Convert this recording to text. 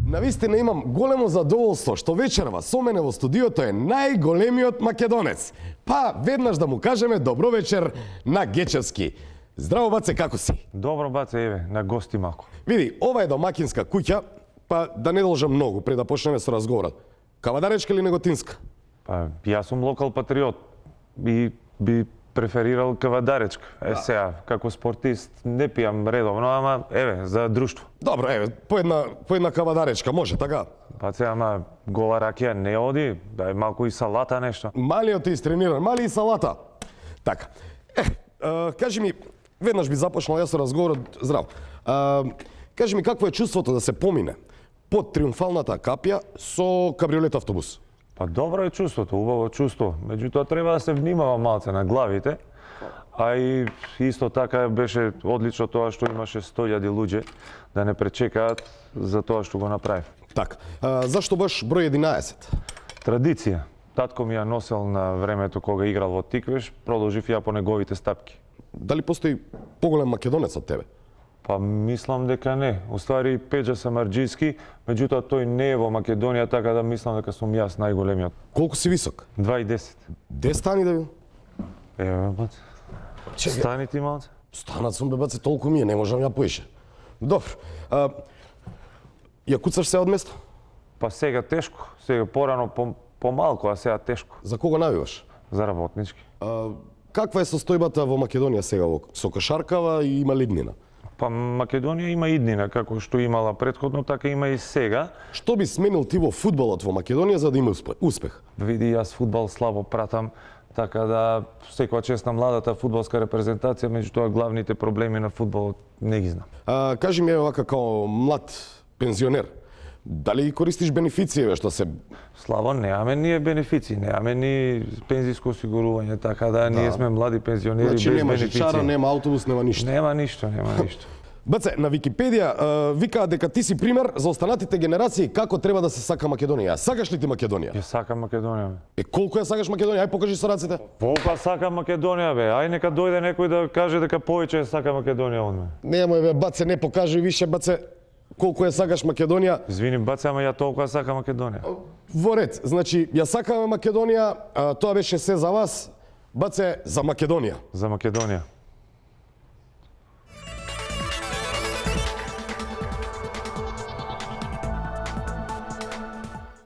Навистина имам големо задоволство што вечерва со мене во студиото е најголемиот македонец. Па веднаш да му кажеме добро вечер на Гечевски. Здраво, баце, како си? Добро, баце, еве, на гости малку. Види, ова е домакинска куќа, па да не должам многу пред да почнеме со разговорот. Кавадаречка или неготинска? Па, јас сум локал патриот и би преферирал кавадаречка. Сега, како спортист не пијам редовно, ама еве, за друштво. Добро, еве, по една кавадаречка може, така? Баце, ама гола ракија не оди, да е малку и салата нешто. Малиот е истрениран, мали и салата. Така. Кажи ми, веднаш би започнал јас со разговорот, здраво. Кажи ми, какво е чувството да се помине под триумфалната капја со кабриолет автобус? Па добро е чувството, убаво чувство. Меѓутоа треба да се внимава малце на главите. А и исто така беше одлично тоа што имаше 100.000 луѓе да не пречекаат за тоа што го направив. Така. Зашто баш број 11? Традиција. Татко ми ја носел на времето кога играл во Тиквеш, продолжив ја по неговите стапки. Дали постои поголем македонец од тебе? Па мислам дека не. Уствари Пеџа Самарџијски, меѓутоа тој не е во Македонија, така да мислам дека сум јас најголемиот. Колку си висок? 2,10. Де стани да ви? Еве, баце. Стани ти малце. Станат сум, бе, баце, толку ми е, не можам ја поише. Добро. Ја куцаш се од место? Па сега тешко. Сега порано помалку, а сега тешко. За кого навиваш? За работнички. Каква е состојбата во Македонија сега со кошаркава и има ли иднина? Па Македонија има иднина, како што имала претходно, така има и сега. Што би сменил ти во фудбалот во Македонија за да има успех? Види, јас фудбал слабо пратам, така да секоја чест на младата фудбалска репрезентација, меѓутоа главните проблеми на фудбалот не ги знам. Кажи ми, вака као млад пензионер, дали користиш бенефиције што се... Славо, немаме ние бенефиции, немаме ни пензиско осигурување, така да ние сме млади пензионери значи, без нема бенефиции. жичара, нема автобус, нема ништо. Нема ништо, нема ништо. Баце, на Википедија викаат дека ти си пример за останатите генерации како треба да се сака Македонија. Сакаш ли ти Македонија? Ја сакам Македонија. Колку ја сакаш Македонија? Ај покажи со рацете. Волка сакам Македонија, бе. Ај нека дојде некој да каже дека повеќе ја сака Македонија од мене. Немој, бе, баце, не покажи више, баце, колку ја сакаш Македонија. Извини, баце, ама ја толку ја сакам Македонија. Во ред, значи, ја сакаме Македонија, тоа беше се за вас. Баце, за Македонија. За Македонија.